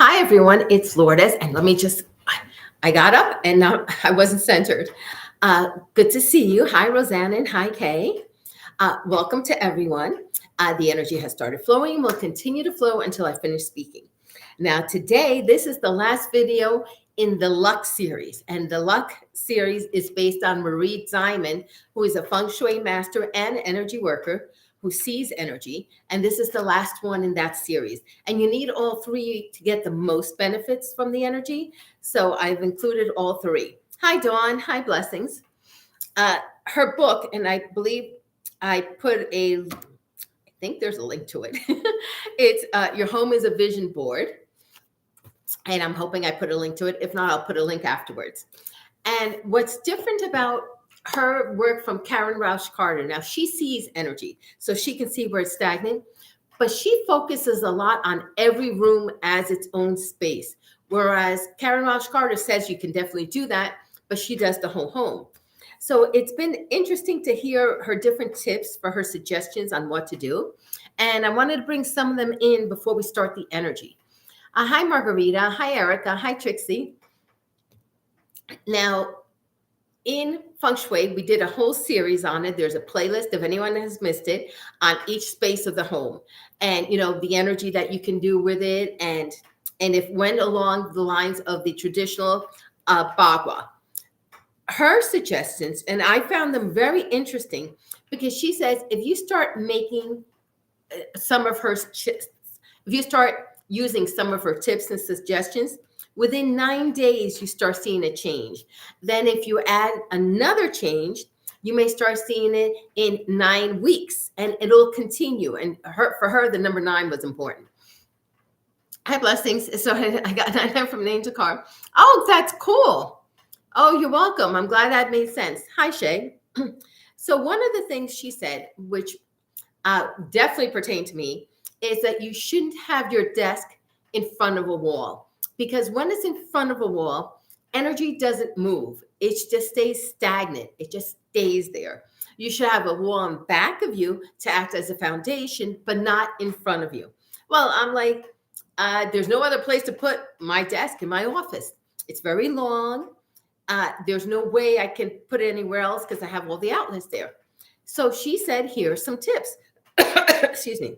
Hi, everyone. It's Lourdes. And I got up and now I wasn't centered. Good to see you. Hi, Rosanna, and hi, Kay. Welcome to everyone. The energy has started flowing and will continue to flow until I finish speaking. Now, today, this is the last video in the Luck series. And the Luck series is based on Marie Diamond, who is a feng shui master and energy worker who sees energy. And this is the last one in that series. And you need all three to get the most benefits from the energy. So I've included all three. Hi, Dawn. Hi, Blessings. Her book, and I believe I think there's a link to it. It's Your Home is a Vision Board. And I'm hoping I put a link to it. If not, I'll put a link afterwards. And what's different about her work from Karen Rausch Carter, now she sees energy, so she can see where it's stagnant, but she focuses a lot on every room as its own space. Whereas Karen Rausch Carter says you can definitely do that, but she does the whole home. So it's been interesting to hear her different tips for her suggestions on what to do. And I wanted to bring some of them in before we start the energy. Hi, Margarita. Hi, Erica. Hi, Trixie. Now, in Feng Shui, we did a whole series on it. There's a playlist, if anyone has missed it, on each space of the home. And, the energy that you can do with it. And it went along the lines of the traditional Bagua. Her suggestions, and I found them very interesting, because she says if you start making if you start using some of her tips and suggestions, within 9 days, you start seeing a change. Then if you add another change, you may start seeing it in 9 weeks, and it'll continue. And for her, the number 9 was important. Hi, Blessings. So I got that from Name to Car. Oh, that's cool. Oh, you're welcome. I'm glad that made sense. Hi, Shay. So one of the things she said, which definitely pertained to me, is that you shouldn't have your desk in front of a wall, because when it's in front of a wall, energy doesn't move. It just stays stagnant. It just stays there. You should have a wall in back of you to act as a foundation, but not in front of you. Well, I'm like, there's no other place to put my desk in my office. It's very long. There's no way I can put it anywhere else because I have all the outlets there. So she said, here's some tips. Excuse me.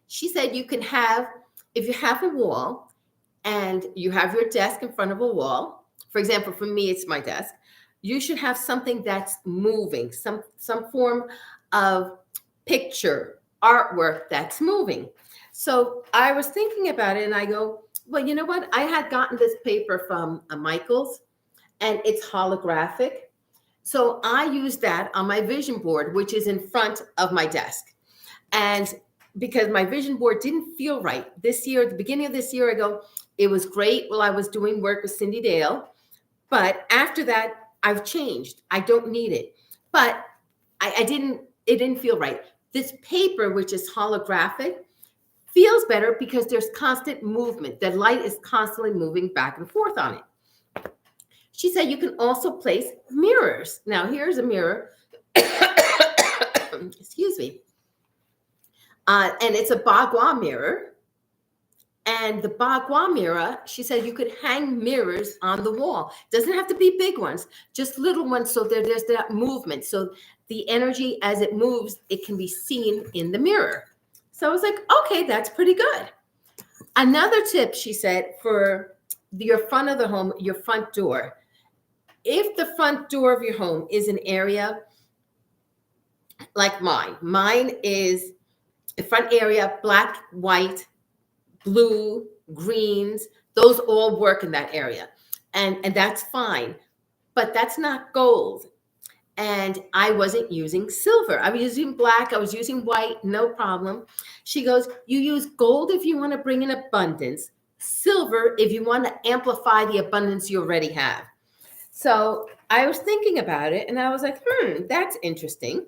She said if you have a wall and you have your desk in front of a wall, for example, for me, it's my desk, you should have something that's moving, some form of picture, artwork that's moving. So I was thinking about it and I go, well, you know what? I had gotten this paper from Michael's, and it's holographic. So I use that on my vision board, which is in front of my desk. And because my vision board didn't feel right this year, at the beginning of this year, I go, it was great while I was doing work with Cindy Dale. But after that, I've changed. I don't need it. But it didn't feel right. This paper, which is holographic, feels better because there's constant movement. The light is constantly moving back and forth on it. She said you can also place mirrors. Now, here's a mirror. Excuse me. And it's a Bagua mirror. And the Bagua mirror, she said you could hang mirrors on the wall. Doesn't have to be big ones, just little ones, so there's that movement. So the energy, as it moves, it can be seen in the mirror. So I was like, okay, that's pretty good. Another tip, she said, for your front of the home, your front door. If the front door of your home is an area like mine is the front area, black, white, blue, greens, those all work in that area. And that's fine, but that's not gold. And I wasn't using silver. I was using black. I was using white, no problem. She goes, you use gold if you want to bring in abundance, silver if you want to amplify the abundance you already have. So I was thinking about it and I was like, that's interesting.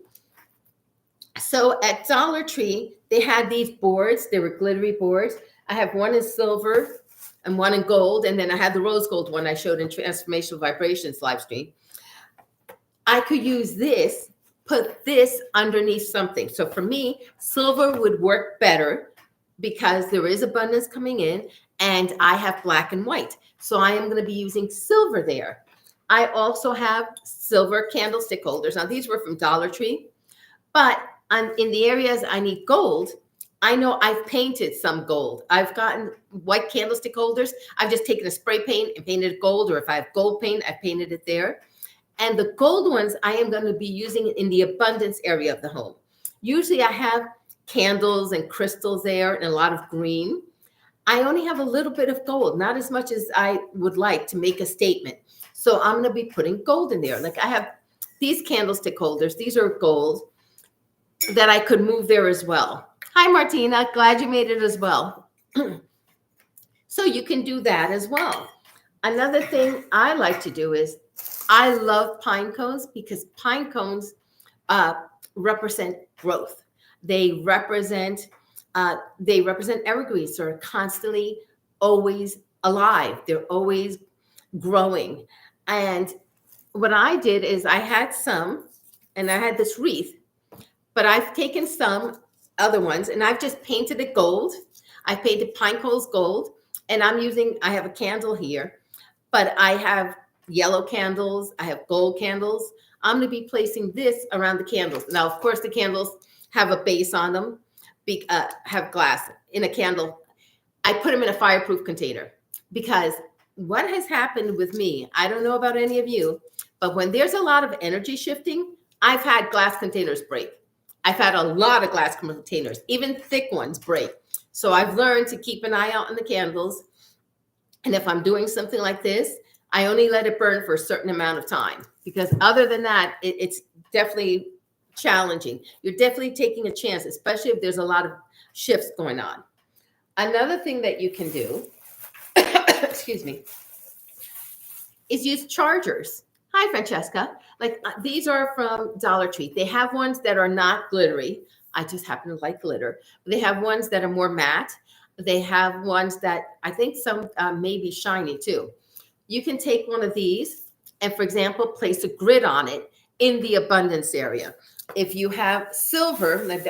So at Dollar Tree, they had these boards. They were glittery boards. I have one in silver and one in gold. And then I had the rose gold one I showed in Transformational Vibrations live stream. I could use this, put this underneath something. So for me, silver would work better because there is abundance coming in, and I have black and white. So I am going to be using silver there. I also have silver candlestick holders. Now, these were from Dollar Tree, but in the areas I need gold, I know I've painted some gold. I've gotten white candlestick holders. I've just taken a spray paint and painted it gold, or if I have gold paint, I've painted it there. And the gold ones, I am going to be using in the abundance area of the home. Usually I have candles and crystals there and a lot of green. I only have a little bit of gold, not as much as I would like to make a statement. So I'm going to be putting gold in there. Like I have these candlestick holders. These are gold that I could move there as well. Hi, Martina. Glad you made it as well. So you can do that as well. Another thing I like to do is I love pine cones, because pine cones represent growth. They represent evergreens. So they're constantly always alive. They're always growing. And what I did is I had some, and I had this wreath, but I've taken some other ones and I've just painted it gold. I painted pine cones gold, and I have a candle here, but I have yellow candles. I have gold candles. I'm going to be placing this around the candles. Now, of course, the candles have a base on them, have glass in a candle. I put them in a fireproof container, because what has happened with me, I don't know about any of you, but when there's a lot of energy shifting, I've had glass containers break. I've had a lot of glass containers, even thick ones, break. So I've learned to keep an eye out on the candles. And if I'm doing something like this, I only let it burn for a certain amount of time, because other than that, it's definitely challenging. You're definitely taking a chance, especially if there's a lot of shifts going on. Another thing that you can do, excuse me, is use chargers. Hi, Francesca. Like these are from Dollar Tree. They have ones that are not glittery. I just happen to like glitter. They have ones that are more matte. They have ones that I think some may be shiny too. You can take one of these and, for example, place a grid on it in the abundance area. If you have silver, like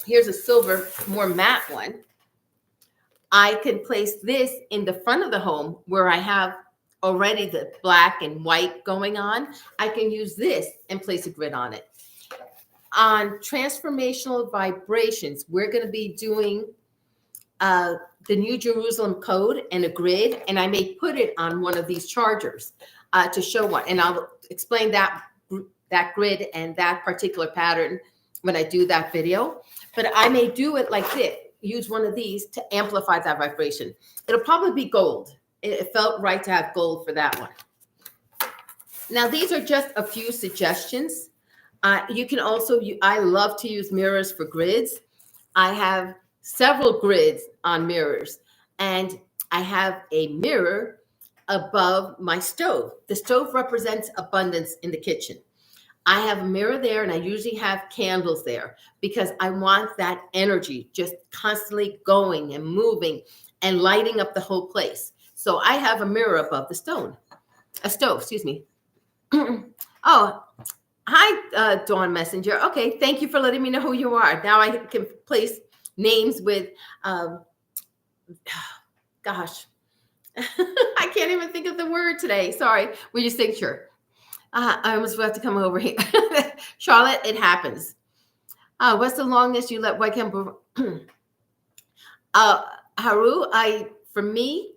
here's a silver, more matte one. I can place this in the front of the home where I have already the black and white going on. I can use this and place a grid on it. On transformational vibrations, we're going to be doing the New Jerusalem Code and a grid, and I may put it on one of these chargers to show one. And I'll explain that grid and that particular pattern when I do that video. But I may do it like this, use one of these to amplify that vibration. It'll probably be gold. It felt right to have gold for that one. Now, these are just a few suggestions. You can also, I love to use mirrors for grids. I have several grids on mirrors, and I have a mirror above my stove. The stove represents abundance in the kitchen. I have a mirror there, and I usually have candles there because I want that energy just constantly going and moving and lighting up the whole place. So I have a mirror above the stove, excuse me. Oh, hi, Dawn Messenger. Okay, thank you for letting me know who you are. Now I can place names with, gosh, I can't even think of the word today. Sorry, with your signature. I almost have to come over here. Charlotte, it happens. What's the longest you let white candle? Haru, for me,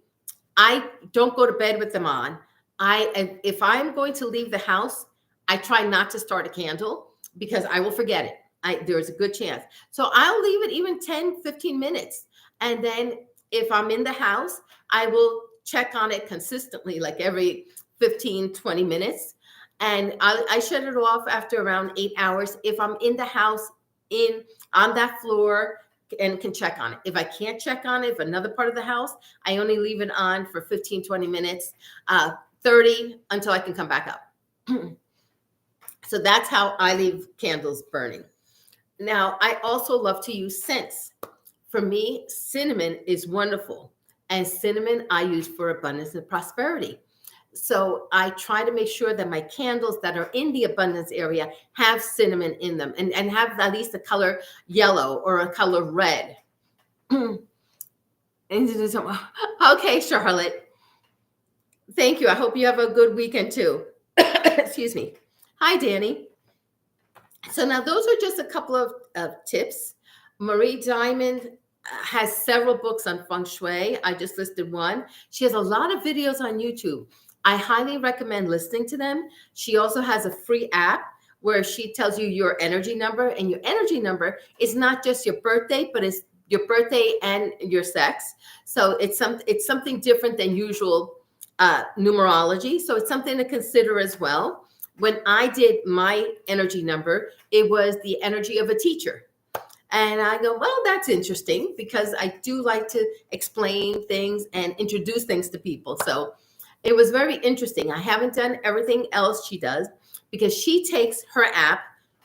I don't go to bed with them on. If I'm going to leave the house, I try not to start a candle because I will forget it. There's a good chance. So I'll leave it even 10, 15 minutes. And then if I'm in the house, I will check on it consistently, like every 15, 20 minutes. And I shut it off after around 8 hours. If I'm in the house, on that floor, and can check on it. If I can't check on it, if another part of the house, I only leave it on for 15, 20 minutes, 30 until I can come back up. So that's how I leave candles burning. Now, I also love to use scents. For me, cinnamon is wonderful. And cinnamon I use for abundance and prosperity. So I try to make sure that my candles that are in the abundance area have cinnamon in them and have at least a color yellow or a color red. Okay, Charlotte. Thank you. I hope you have a good weekend too. Excuse me. Hi, Danny. So now those are just a couple of tips. Marie Diamond has several books on feng shui. I just listed one. She has a lot of videos on YouTube. I highly recommend listening to them. She also has a free app where she tells you your energy number, and your energy number is not just your birthday, but it's your birthday and your sex. So it's something different than usual numerology. So it's something to consider as well. When I did my energy number, it was the energy of a teacher. And I go, well, that's interesting because I do like to explain things and introduce things to people. So it was very interesting. I haven't done everything else she does because she takes her app,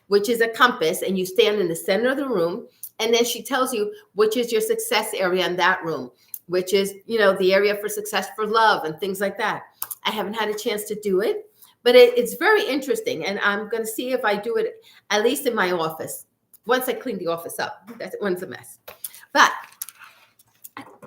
which is a compass, and you stand in the center of the room. And then she tells you which is your success area in that room, which is, the area for success for love and things like that. I haven't had a chance to do it, but it's very interesting. And I'm going to see if I do it at least in my office once I clean the office up. That one's a mess. But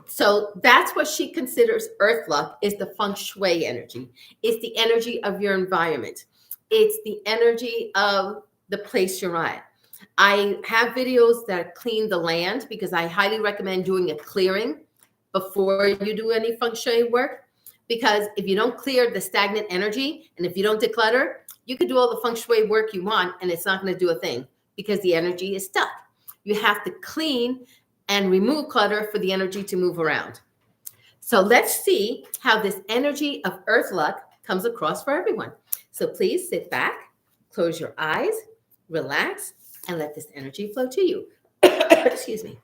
so that's what she considers earth luck, is the feng shui energy. It's the energy of your environment. It's the energy of the place you're at. I have videos that clean the land because I highly recommend doing a clearing before you do any feng shui work. Because if you don't clear the stagnant energy and if you don't declutter, you could do all the feng shui work you want and it's not going to do a thing because the energy is stuck. You have to clean and remove clutter for the energy to move around. So let's see how this energy of earth luck comes across for everyone. So please sit back, close your eyes, relax, and let this energy flow to you. Excuse me.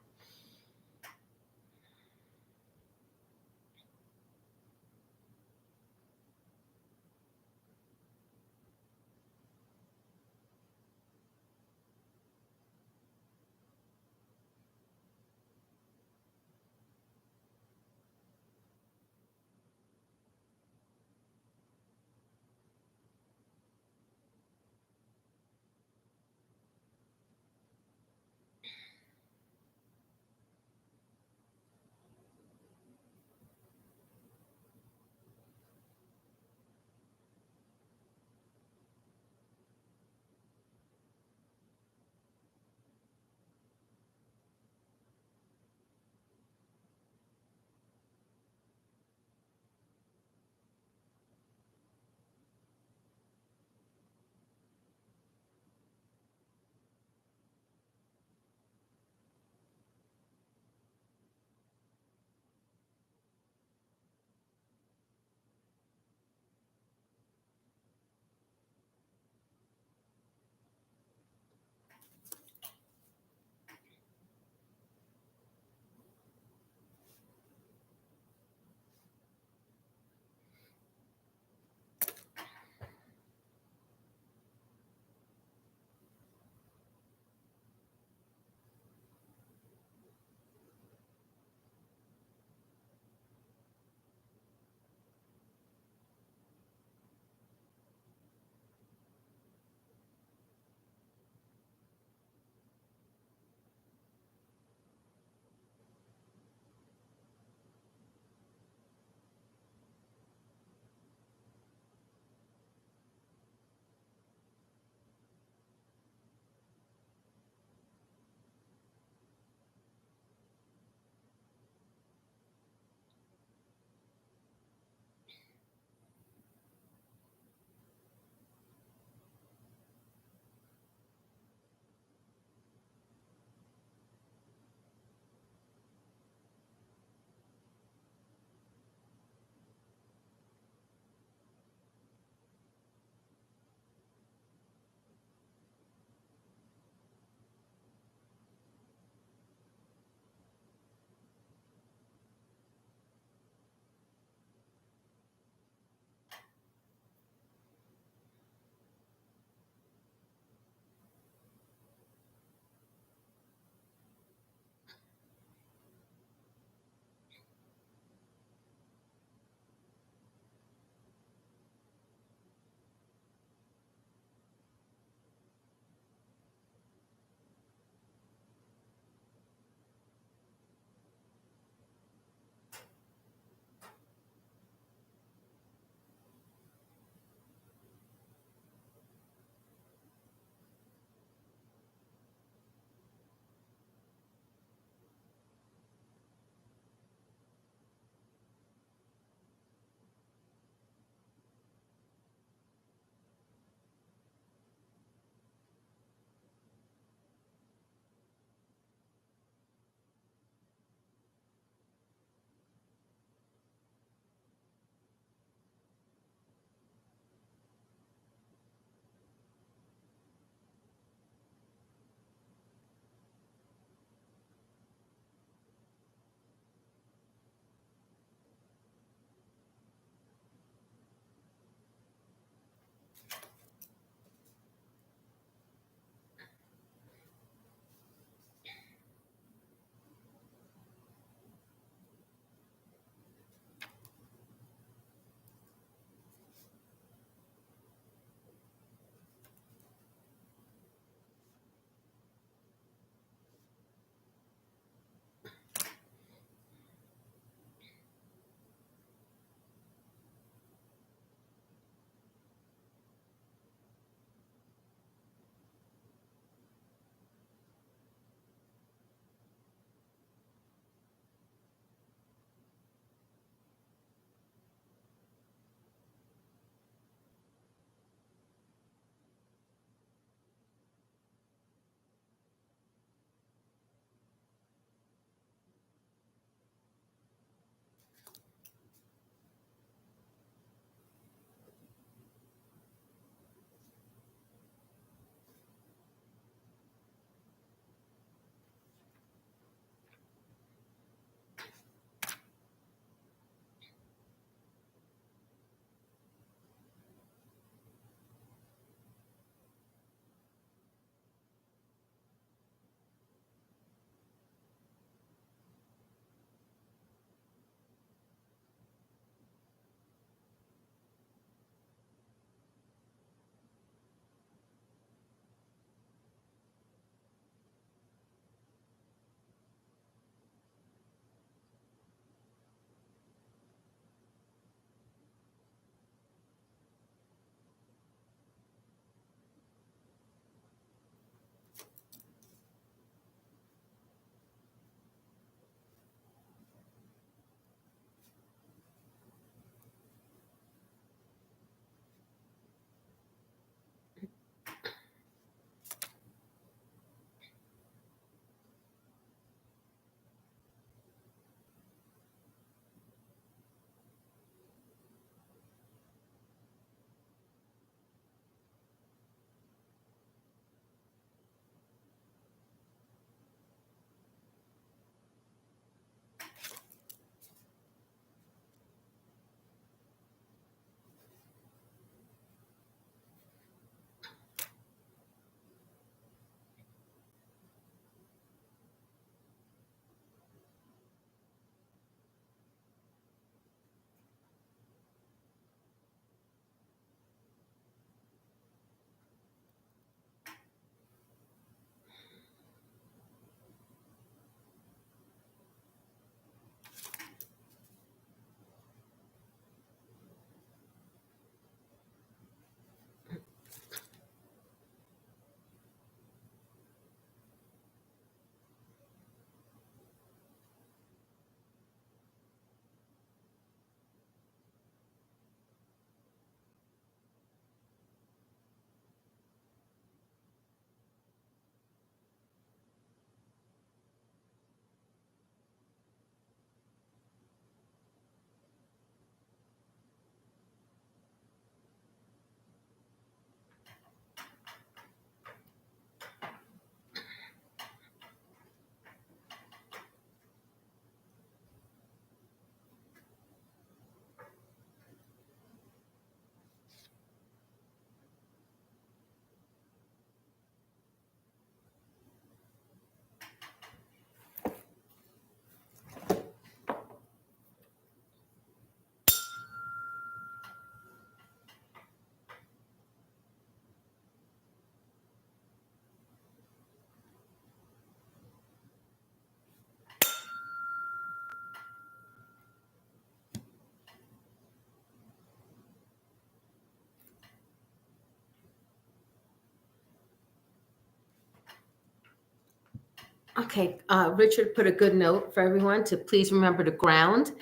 Okay, Richard put a good note for everyone to please remember to ground.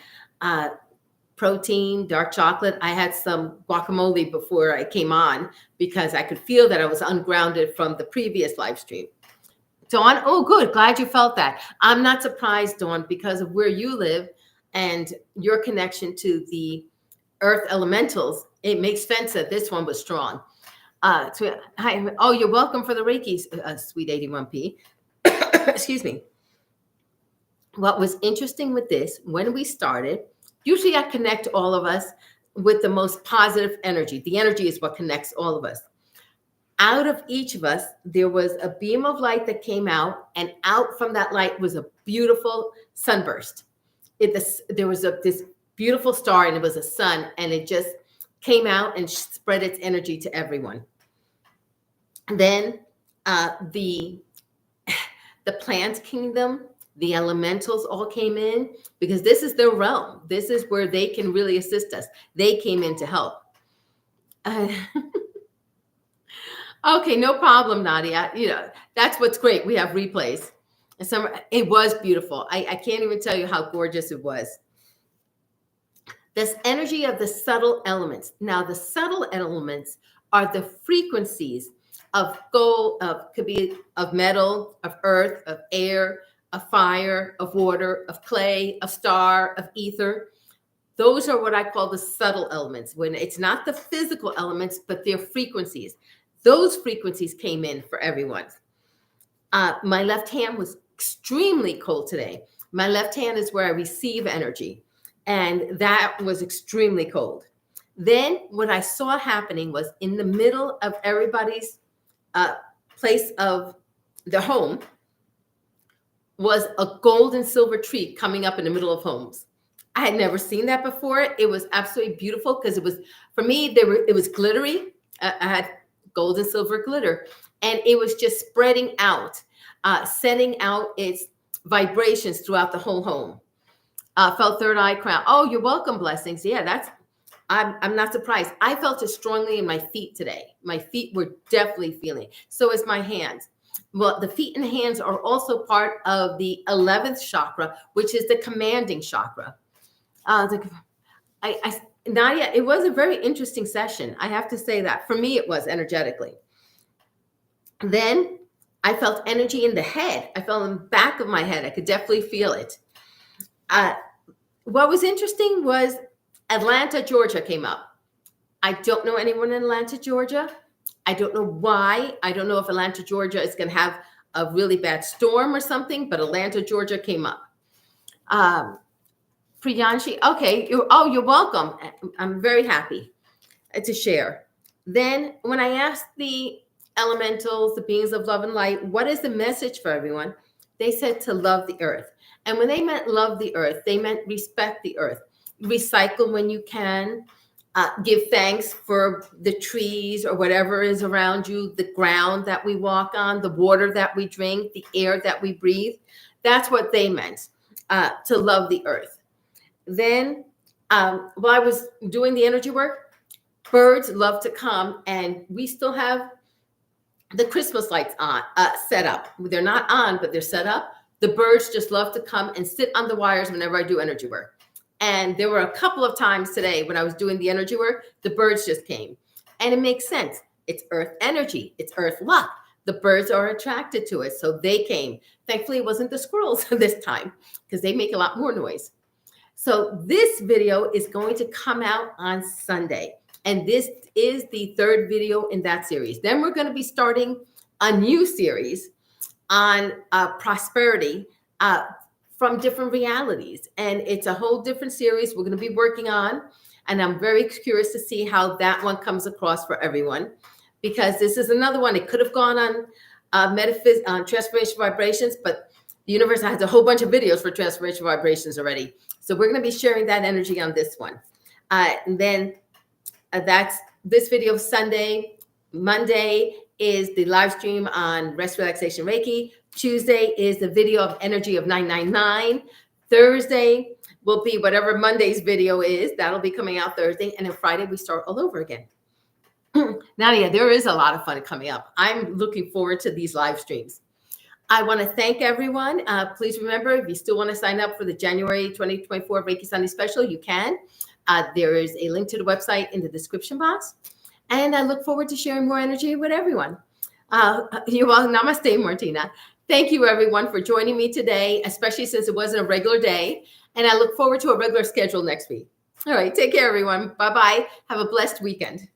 Uh, Protein, dark chocolate. I had some guacamole before I came on because I could feel that I was ungrounded from the previous live stream. Dawn, oh, good. Glad you felt that. I'm not surprised, Dawn, because of where you live and your connection to the earth elementals. It makes sense that this one was strong. Hi, oh, you're welcome for the Reiki, sweet 81p. Excuse me. What was interesting with this, when we started, usually I connect all of us with the most positive energy. The energy is what connects all of us. Out of each of us, there was a beam of light that came out, and out from that light was a beautiful sunburst. There was this beautiful star, and it was a sun, and it just came out and spread its energy to everyone. And then the plant kingdom, the elementals all came in because this is their realm. This is where they can really assist us. They came in to help. Okay, no problem, Nadia. You know, that's what's great. We have replays. And it was beautiful. I can't even tell you how gorgeous it was. This energy of the subtle elements. Now, the subtle elements are the frequencies of gold, could be of metal, of earth, of air, of fire, of water, of clay, of star, of ether. Those are what I call the subtle elements, when it's not the physical elements, but their frequencies. Those frequencies came in for everyone. My left hand was extremely cold today. My left hand is where I receive energy, and that was extremely cold. Then what I saw happening was in the middle of everybody's place of the home was a gold and silver tree coming up in the middle of homes. I had never seen that before. It was absolutely beautiful because it was, for me, it was glittery. I had gold and silver glitter, and it was just spreading out, sending out its vibrations throughout the whole home. Felt third eye crown. Oh, you're welcome. Blessings. Yeah, I'm not surprised. I felt it strongly in my feet today. My feet were definitely feeling. So is my hands. Well, the feet and hands are also part of the 11th chakra, which is the commanding chakra. Nadia, it was a very interesting session. I have to say that. For me, it was energetically. Then I felt energy in the head. I felt in the back of my head. I could definitely feel it. What was interesting was Atlanta, Georgia came up. I don't know anyone in Atlanta, Georgia. I don't know why. I don't know if Atlanta, Georgia is going to have a really bad storm or something, but Atlanta, Georgia came up. Priyanshi, okay. You're welcome. I'm very happy to share. Then when I asked the elementals, the beings of love and light, what is the message for everyone? They said to love the earth. And when they meant love the earth, they meant respect the earth. Recycle when you can. Give thanks for the trees or whatever is around you, the ground that we walk on, the water that we drink, the air that we breathe. That's what they meant, to love the earth. Then while I was doing the energy work, birds love to come, and we still have the Christmas lights on, set up. They're not on, but they're set up. The birds just love to come and sit on the wires whenever I do energy work. And there were a couple of times today when I was doing the energy work, the birds just came. And it makes sense. It's earth energy. It's earth luck. The birds are attracted to it. So they came. Thankfully, it wasn't the squirrels this time because they make a lot more noise. So this video is going to come out on Sunday. And this is the third video in that series. Then we're going to be starting a new series on prosperity from different realities. And it's a whole different series we're going to be working on. And I'm very curious to see how that one comes across for everyone, because this is another one. It could have gone on transformation vibrations, but the universe has a whole bunch of videos for transformation vibrations already. So we're going to be sharing that energy on this one. And then that's this video Sunday. Monday is the live stream on rest, relaxation, Reiki. Tuesday is the video of energy of 999. Thursday will be whatever Monday's video is. That'll be coming out Thursday. And then Friday, we start all over again. Now, yeah, there is a lot of fun coming up. I'm looking forward to these live streams. I want to thank everyone. Please remember, if you still want to sign up for the January 2024 Reiki Sunday special, you can. There is a link to the website in the description box. And I look forward to sharing more energy with everyone. You're welcome. Namaste, Martina. Thank you, everyone, for joining me today, especially since it wasn't a regular day. And I look forward to a regular schedule next week. All right. Take care, everyone. Bye-bye. Have a blessed weekend.